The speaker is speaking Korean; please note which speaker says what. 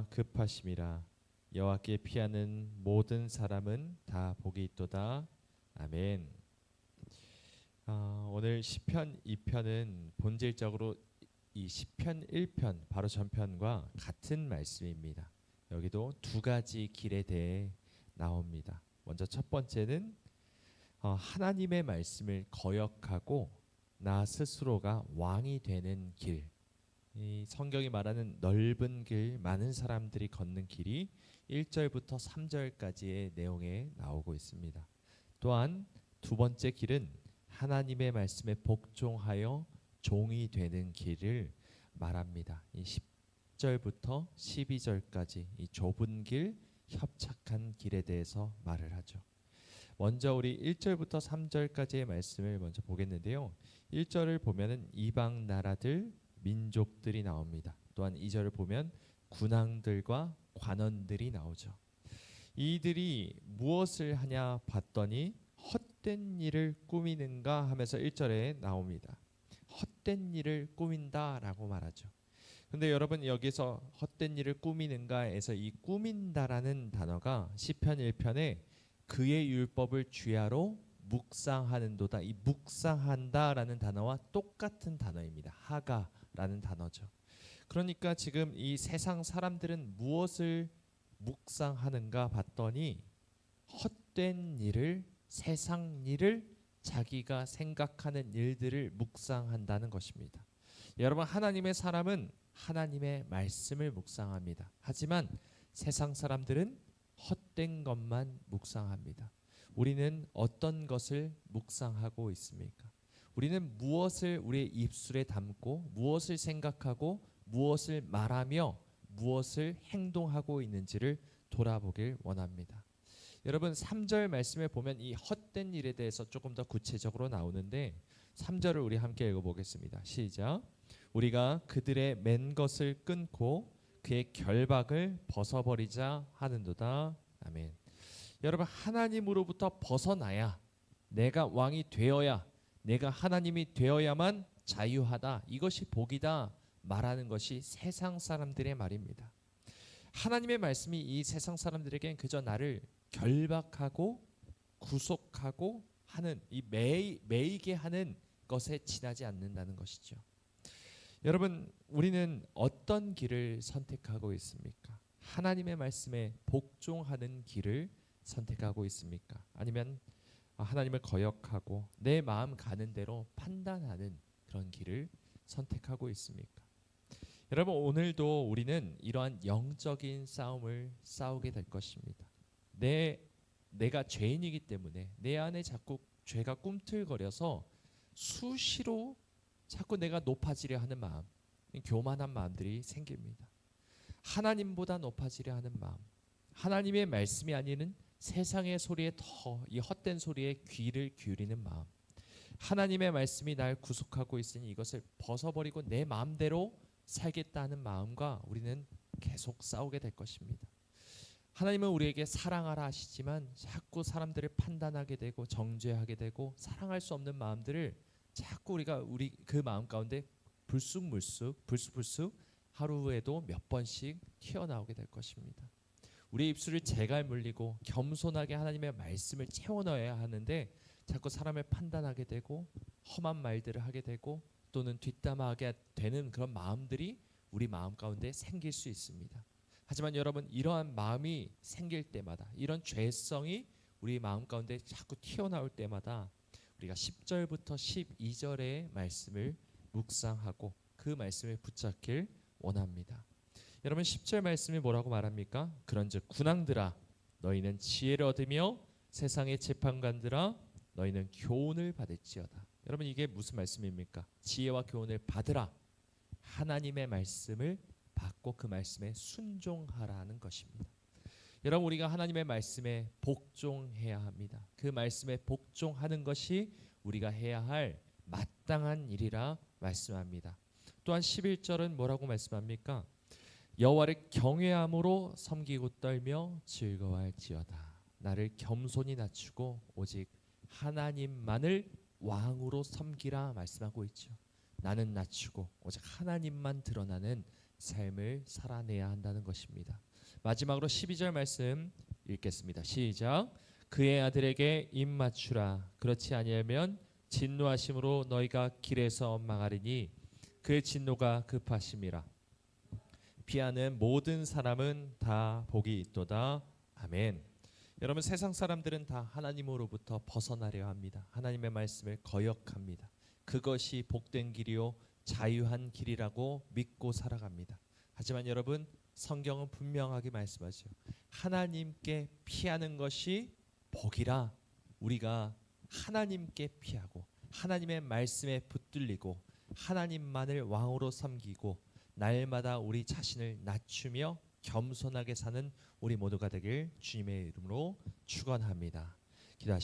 Speaker 1: 마음과 급하심이라. 여호와께 피하는 모든 사람은 다 복이 있도다. 아멘. 오늘 시편 2편은 본질적으로 이 시편 1편 바로 전편과 같은 말씀입니다. 여기도 두 가지 길에 대해 나옵니다. 먼저 첫 번째는 하나님의 말씀을 거역하고 나 스스로가 왕이 되는 길. 이 성경이 말하는 넓은 길, 많은 사람들이 걷는 길이 1절부터 3절까지의 내용에 나오고 있습니다. 또한 두 번째 길은 하나님의 말씀에 복종하여 종이 되는 길을 말합니다. 이 10절부터 12절까지 이 좁은 길, 협착한 길에 대해서 말을 하죠. 먼저 우리 1절부터 3절까지의 말씀을 먼저 보겠는데요. 1절을 보면은 이방 나라들, 민족들이 나옵니다. 또한 2절을 보면 군왕들과 관원들이 나오죠. 이들이 무엇을 하냐 봤더니 헛된 일을 꾸미는가 하면서 1절에 나옵니다. 헛된 일을 꾸민다라고 말하죠. 근데 여러분 여기서 헛된 일을 꾸미는가에서 이 꾸민다라는 단어가 시편 1편에 그의 율법을 주야로 묵상하는도다. 이 묵상한다라는 단어와 똑같은 단어입니다. 하가라는 단어죠. 그러니까 지금 이 세상 사람들은 무엇을 묵상하는가 봤더니 헛된 일을, 세상 일을, 자기가 생각하는 일들을 묵상한다는 것입니다. 여러분, 하나님의 사람은 하나님의 말씀을 묵상합니다. 하지만 세상 사람들은 헛된 것만 묵상합니다. 우리는 어떤 것을 묵상하고 있습니까? 우리는 무엇을 우리의 입술에 담고 무엇을 생각하고 무엇을 말하며 무엇을 행동하고 있는지를 돌아보길 원합니다. 여러분 3절 말씀에 보면 이 헛된 일에 대해서 조금 더 구체적으로 나오는데 3절을 우리 함께 읽어보겠습니다. 시작. 우리가 그들의 맨 것을 끊고 그의 결박을 벗어버리자 하는도다. 아멘. 여러분 하나님으로부터 벗어나야, 내가 왕이 되어야, 내가 하나님이 되어야만 자유하다, 이것이 복이다 말하는 것이 세상 사람들의 말입니다. 하나님의 말씀이 이 세상 사람들에겐 그저 나를 결박하고 구속하고 하는, 이 매이게 하는 것에 지나지 않는다는 것이죠. 여러분 우리는 어떤 길을 선택하고 있습니까? 하나님의 말씀에 복종하는 길을 선택하고 있습니까? 아니면 하나님을 거역하고 내 마음 가는 대로 판단하는 그런 길을 선택하고 있습니까? 여러분 오늘도 우리는 이러한 영적인 싸움을 싸우게 될 것입니다. 내가 죄인이기 때문에 내 안에 자꾸 죄가 꿈틀거려서 수시로 자꾸 내가 높아지려 하는 마음, 교만한 마음들이 생깁니다. 하나님보다 높아지려 하는 마음, 하나님의 말씀이 아니는 세상의 소리에 더 이 헛된 소리에 귀를 기울이는 마음, 하나님의 말씀이 날 구속하고 있으니 이것을 벗어버리고 내 마음대로 살겠다는 마음과 우리는 계속 싸우게 될 것입니다. 하나님은 우리에게 사랑하라 하시지만 자꾸 사람들을 판단하게 되고 정죄하게 되고 사랑할 수 없는 마음들을 자꾸 우리가 그 마음 가운데 불쑥 하루에도 몇 번씩 튀어나오게 될 것입니다. 우리 입술을 재갈 물리고 겸손하게 하나님의 말씀을 채워 넣어야 하는데 자꾸 사람을 판단하게 되고 험한 말들을 하게 되고 또는 뒷담화하게 되는 그런 마음들이 우리 마음 가운데 생길 수 있습니다. 하지만 여러분 이러한 마음이 생길 때마다, 이런 죄성이 우리 마음 가운데 자꾸 튀어나올 때마다 우리가 10절부터 12절의 말씀을 묵상하고 그 말씀을 붙잡길 원합니다. 여러분 10절 말씀이 뭐라고 말합니까? 그런즉 군왕들아 너희는 지혜를 얻으며 세상의 재판관들아 너희는 교훈을 받을지어다. 여러분 이게 무슨 말씀입니까? 지혜와 교훈을 받으라. 하나님의 말씀을 받고 그 말씀에 순종하라는 것입니다. 여러분 우리가 하나님의 말씀에 복종해야 합니다. 그 말씀에 복종하는 것이 우리가 해야 할 마땅한 일이라 말씀합니다. 또한 11절은 뭐라고 말씀합니까? 여호와를 경외함으로 섬기고 떨며 즐거워할지어다. 나를 겸손히 낮추고 오직 하나님만을 왕으로 섬기라 말씀하고 있죠. 나는 낮추고 오직 하나님만 드러나는 삶을 살아내야 한다는 것입니다. 마지막으로 12절 말씀 읽겠습니다. 시작. 그의 아들에게 입 맞추라. 그렇지 아니하면 진노하심으로 너희가 길에서 망하리니 그의 진노가 급하심이라. 피하는 모든 사람은 다 복이 있도다. 아멘. 여러분, 세상 사람들은 다 하나님으로부터 벗어나려 합니다. 하나님의 말씀을 거역합니다. 그것이 복된 길이요 자유한 길이라고 믿고 살아갑니다. 하지만 여러분, 성경은 분명하게 말씀하죠. 하나님께 피하는 것이 복이라. 우리가 하나님께 피하고 하나님의 말씀에 붙들리고 하나님만을 왕으로 섬기고 날마다 우리 자신을 낮추며 겸손하게 사는 우리 모두가 되길 주님의 이름으로 축원합니다. 기도하시겠습니다.